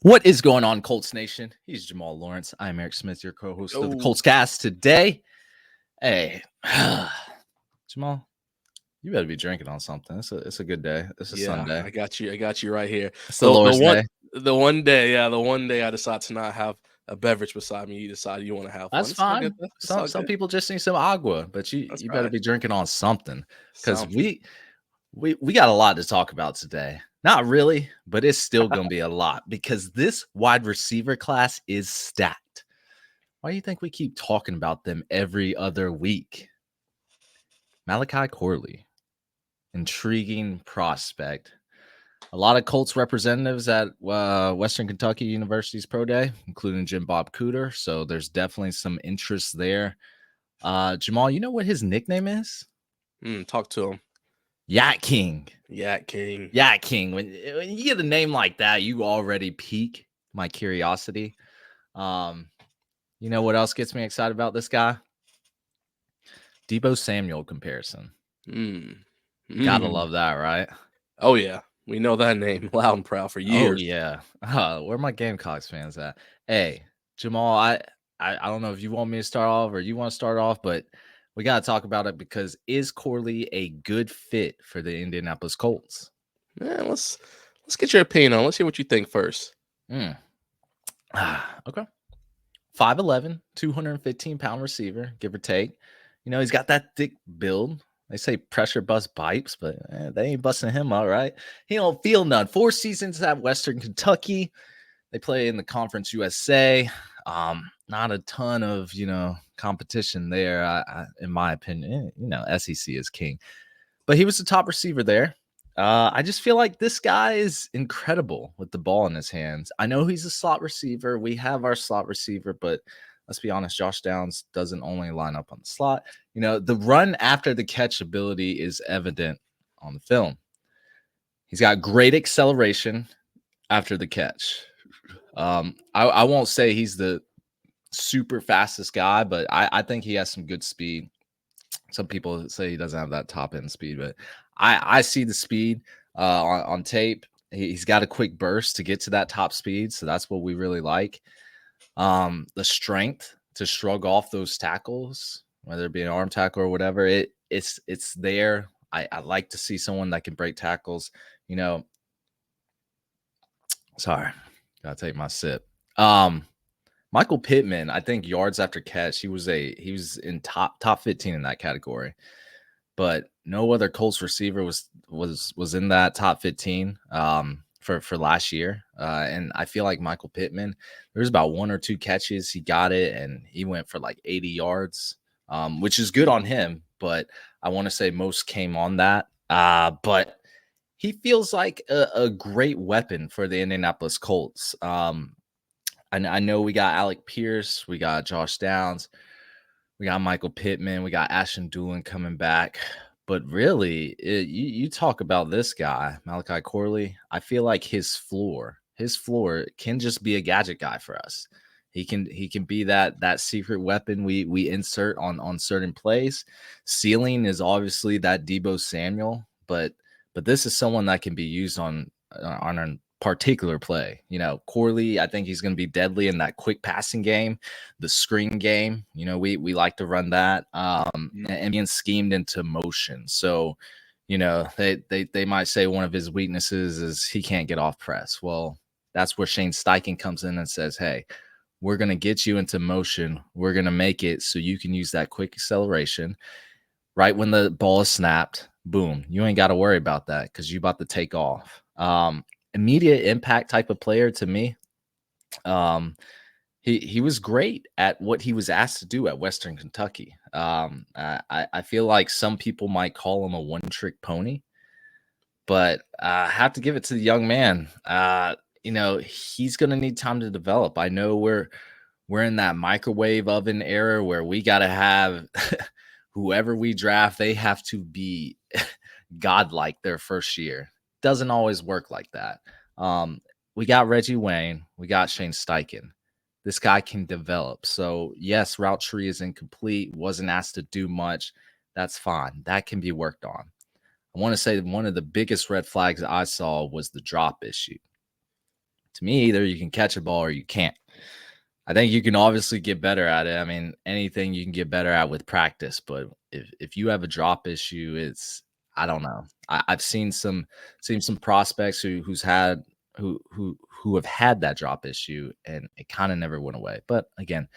What is going on, Colts Nation? He's Jamal Lawrence. I'm Eric Smith, your co-host of the Yo. Colts Cast today. Hey, Jamal, you better be drinking on something. It's a good day. It's a Yeah, Sunday. I got you. I got you right here. It's the Lord's day. The one day I decide to not have a beverage beside me. You decide you want to have one. That's It's all good. fine. Though. It's all Some good. people just need some agua, but That's you better right. be drinking on something because Something. we got a lot to talk about today. Not really, but it's still gonna be a lot because this wide receiver class is stacked. Why do you think we keep talking about them every other week? Malachi Corley, intriguing prospect. A lot of Colts representatives at Western Kentucky University's Pro Day, including Jim Bob Cooter. So there's definitely some interest there. Jamal, you know what his nickname is? Talk to him. Yak King. Yak King. Yak King. When you get a name like that, you already pique my curiosity. You know what else gets me excited about this guy? Deebo Samuel comparison. Gotta love that, right? Oh yeah, we know that name loud and proud for years. Oh yeah. Where my Gamecocks fans at? Hey, Jamal, I don't know if you want me to start off or you want to start off, but we got to talk about it because is Corley a good fit for the Indianapolis Colts? Yeah, let's get your opinion on. Let's hear what you think first. Okay. 5'11", 215-pound receiver, give or take. You know, he's got that thick build. They say pressure bust pipes, but they ain't busting him out, right? He don't feel none. 4 seasons at Western Kentucky. They play in the Conference USA. Not a ton of, competition there, in my opinion. SEC is king. But he was the top receiver there. I just feel like this guy is incredible with the ball in his hands. I know he's a slot receiver. We have our slot receiver, but let's be honest, Josh Downs doesn't only line up on the slot. The run after the catch ability is evident on the film. He's got great acceleration after the catch. I won't say he's the super fastest guy, but I think he has some good speed. Some people say he doesn't have that top end speed, but I see the speed on tape. He's got a quick burst to get to that top speed, so that's what we really like. The strength to shrug off those tackles, whether it be an arm tackle or whatever, it's there. I like to see someone that can break tackles. Sorry, gotta take my sip. Michael Pittman, I think yards after catch, he was in top 15 in that category, but no other Colts receiver was in that top 15 for last year. And I feel like Michael Pittman, there was about 1 or 2 catches, he got it, and he went for like 80 yards, which is good on him. But I want to say most came on that. But he feels like a great weapon for the Indianapolis Colts. I know we got Alec Pierce, we got Josh Downs, we got Michael Pittman, we got Ashton Doolin coming back. But really, you talk about this guy, Malachi Corley. I feel like his floor can just be a gadget guy for us. He can be that secret weapon we insert on certain plays. Ceiling is obviously that Deebo Samuel, but this is someone that can be used on a particular play. Corley, I think he's going to be deadly in that quick passing game, the screen game. We like to run that and being schemed into motion. So, they might say one of his weaknesses is he can't get off press. Well, that's where Shane Steichen comes in and says, hey, we're going to get you into motion. We're going to make it so you can use that quick acceleration. Right when the ball is snapped, boom, you ain't got to worry about that because you about to take off. Immediate impact type of player to me. He was great at what he was asked to do at Western Kentucky. I feel like some people might call him a one-trick pony, but I have to give it to the young man. He's going to need time to develop. I know we're in that microwave oven era where we got to have whoever we draft, they have to be godlike their first year. Doesn't always work like that. We got Reggie Wayne. We got Shane Steichen. This guy can develop. So, yes, route tree is incomplete. Wasn't asked to do much. That's fine. That can be worked on. I want to say one of the biggest red flags I saw was the drop issue. to me, either you can catch a ball or you can't. I think you can obviously get better at it. I mean, anything you can get better at with practice, but if you have a drop issue, I don't know. I've seen some prospects who have had that drop issue, and it kind of never went away. But again,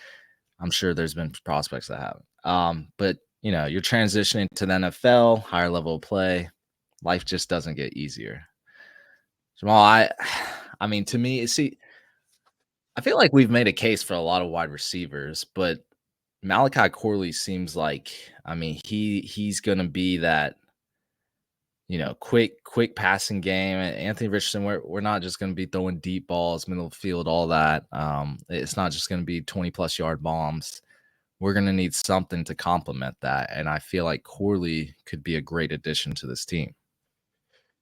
I'm sure there's been prospects that haven't. But you're transitioning to the NFL, higher level of play. Life just doesn't get easier. Jamal, I mean, to me, see, I feel like we've made a case for a lot of wide receivers, but Malachi Corley seems like, I mean, he's gonna be that, quick passing game. And Anthony Richardson, we're not just gonna be throwing deep balls, middle of the field, all that. It's not just gonna be 20+ yard bombs. We're gonna need something to complement that. And I feel like Corley could be a great addition to this team.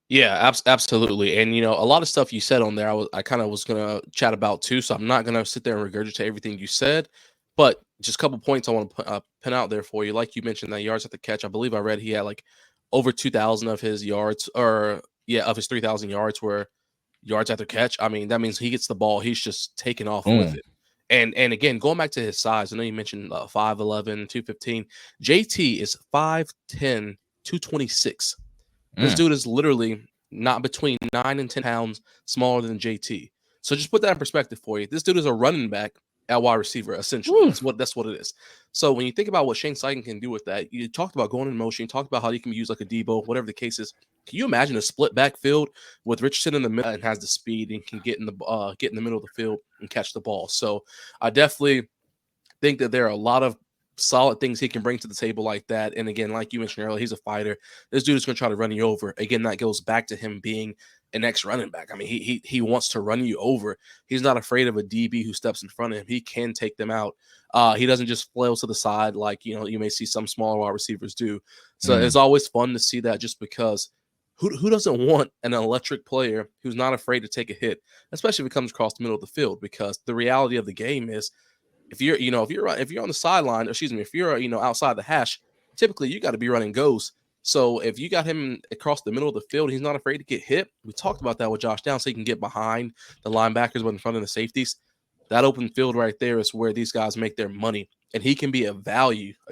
Yeah, absolutely. And a lot of stuff you said on there, I kind of was gonna chat about too. So I'm not gonna sit there and regurgitate everything you said, but just a couple points I want to pin out there for you. Like you mentioned, that yards at the catch. I believe I read he had like over 2,000 of his yards, or yeah, of his 3,000 yards were yards after catch. I mean, that means he gets the ball, he's just taking off with it. And again, going back to his size, I know you mentioned 5'11", 215. JT is 5'10", 226. This dude is literally not between 9 and 10 pounds smaller than JT. So just put that in perspective for you. This dude is a running back at wide receiver, essentially. That's what it is. So when you think about what Shane Steichen can do with that, you talked about going in motion, you talked about how he can be used like a Deebo, whatever the case is. Can you imagine a split backfield with Richardson in the middle and has the speed and can get in the middle of the field and catch the ball? So I definitely think that there are a lot of solid things he can bring to the table like that. And again, like you mentioned earlier, he's a fighter. This dude is going to try to run you over. Again, that goes back to him being an ex-running back. I mean, he wants to run you over. He's not afraid of a DB who steps in front of him. He can take them out. He doesn't just flail to the side like, you may see some smaller wide receivers do. So it's always fun to see that, just because who doesn't want an electric player who's not afraid to take a hit, especially if it comes across the middle of the field? Because the reality of the game is, if you're on the sideline, if you're outside the hash, typically you got to be running goes. So if you got him across the middle of the field, he's not afraid to get hit. We talked about that with Josh Downs, so he can get behind the linebackers, but in front of the safeties. That open field right there is where these guys make their money, and he can be a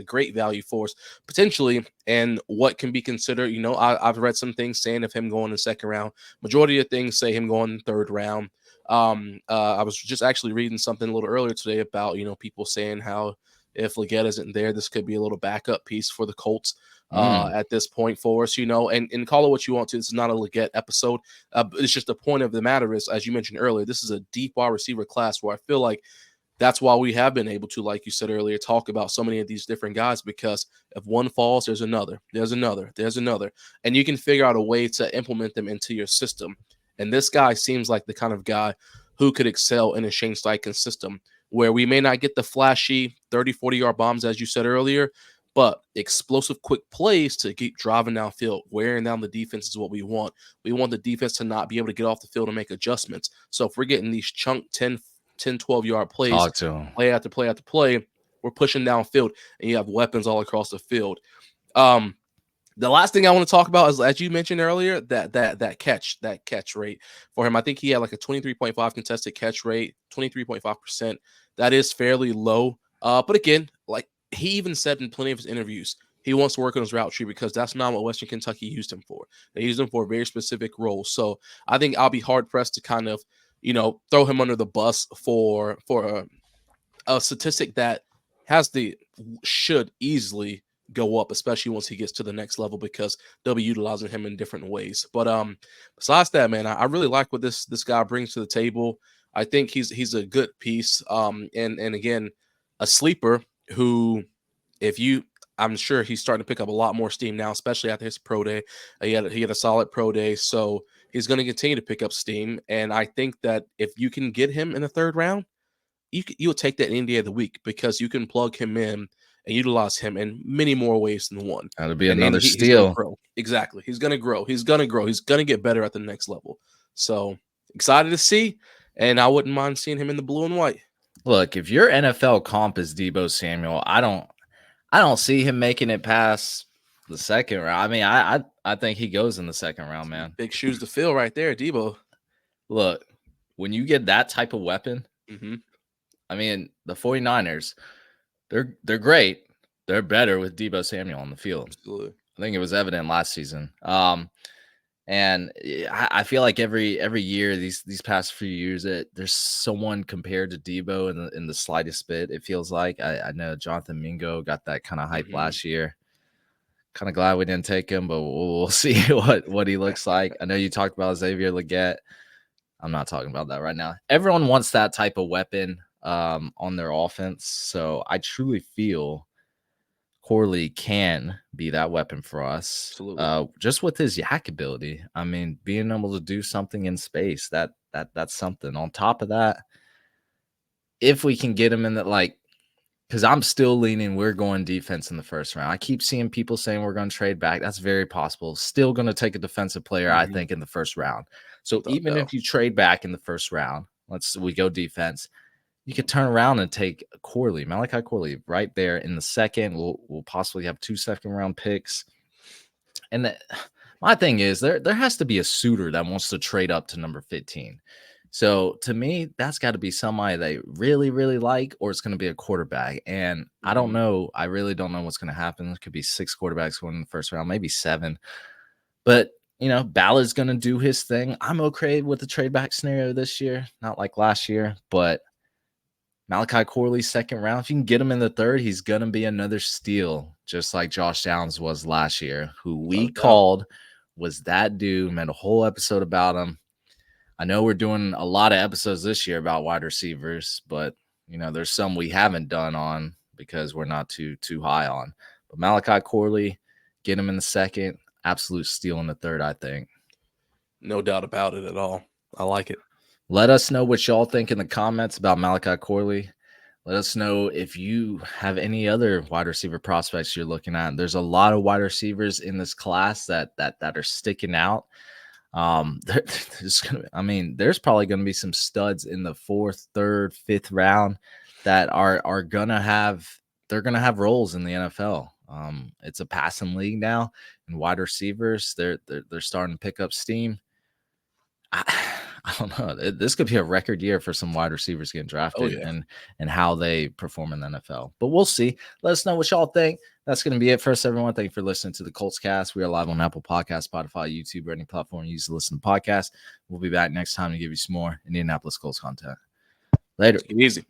great value for us potentially. And what can be considered, I've read some things saying of him going in the second round. Majority of things say him going in the third round. I was just actually reading something a little earlier today about, people saying how if Leggett isn't there, this could be a little backup piece for the Colts at this point for us, and call it what you want to. This is not a Leggett episode. It's just the point of the matter is, as you mentioned earlier, this is a deep wide receiver class where I feel like that's why we have been able to, like you said earlier, talk about so many of these different guys, because if one falls, there's another, and you can figure out a way to implement them into your system. And this guy seems like the kind of guy who could excel in a Shane Steichen system, where we may not get the flashy 30, 40-yard bombs, as you said earlier, but explosive, quick plays to keep driving downfield, wearing down the defense is what we want. We want the defense to not be able to get off the field and make adjustments. So if we're getting these chunk 10, 12-yard plays, play after play after play, we're pushing downfield, and you have weapons all across the field. The last thing I want to talk about is, as you mentioned earlier, that catch rate for him. I think he had like a 23.5 contested catch rate, 23.5%. That is fairly low. But again, like he even said in plenty of his interviews, he wants to work on his route tree, because that's not what Western Kentucky used him for. They used him for a very specific role. So I think I'll be hard pressed to kind of, throw him under the bus for a statistic that should easily go up, especially once he gets to the next level, because they'll be utilizing him in different ways. But besides that, man, I really like what this guy brings to the table. I think he's a good piece. And again, a sleeper who, I'm sure he's starting to pick up a lot more steam now, especially after his pro day. He had a solid pro day, so he's going to continue to pick up steam. And I think that if you can get him in the third round, you'll take that any day of the week, because you can plug him in and utilize him in many more ways than one. That'll be another steal. He's going to grow. Exactly. He's going to grow. He's going to get better at the next level. So excited to see, and I wouldn't mind seeing him in the blue and white. Look, if your NFL comp is Deebo Samuel, I don't see him making it past the second round. I mean, I think he goes in the second round, man. Big shoes to fill right there, Deebo. Look, when you get that type of weapon, I mean, the 49ers, they're great. They're better with Deebo Samuel on the field. Absolutely. I think it was evident last season. And I feel like every year, these past few years, there's someone compared to Deebo in the slightest bit. It feels like I know Jonathan Mingo got that kind of hype last year. Kind of glad we didn't take him, but we'll see what he looks like. I know you talked about Xavier Legette. I'm not talking about that right now. Everyone wants that type of weapon on their offense, so I truly feel Corley can be that weapon for us. Absolutely. Just with his yak ability. I mean, being able to do something in space, that's something. On top of that, if we can get him in that, like, because I'm still leaning, we're going defense in the first round. I keep seeing people saying we're going to trade back. That's very possible. Still going to take a defensive player, I think, in the first round. So Without even doubt. if you trade back in the first round, we go defense, you could turn around and take Corley, Malachi Corley, right there in the second. We'll possibly have 2 second-round picks. And my thing is, there has to be a suitor that wants to trade up to number 15. So to me, that's got to be somebody they really, really like, or it's going to be a quarterback. And I don't know. I really don't know what's going to happen. It could be 6 quarterbacks going in the first round, maybe 7. But, Ballard's going to do his thing. I'm okay with the trade back scenario this year, not like last year. But Malachi Corley, second round, if you can get him in the third, he's going to be another steal, just like Josh Downs was last year, who we called was that dude, made a whole episode about him. I know we're doing a lot of episodes this year about wide receivers, but, there's some we haven't done on because we're not too high on. But Malachi Corley, get him in the second, absolute steal in the third, I think. No doubt about it at all. I like it. Let us know what y'all think in the comments about Malachi Corley. Let us know if you have any other wide receiver prospects you're looking at. There's a lot of wide receivers in this class that are sticking out. There's probably going to be some studs in the 4th, 3rd, 5th round that are gonna have roles in the NFL. It's a passing league now, and wide receivers they're starting to pick up steam. I don't know. This could be a record year for some wide receivers getting drafted and how they perform in the NFL. But we'll see. Let us know what y'all think. That's going to be it for us, everyone. Thank you for listening to the Colts Cast. We are live on Apple Podcasts, Spotify, YouTube, or any platform you use to listen to podcasts. We'll be back next time to give you some more Indianapolis Colts content. Later. Take it easy.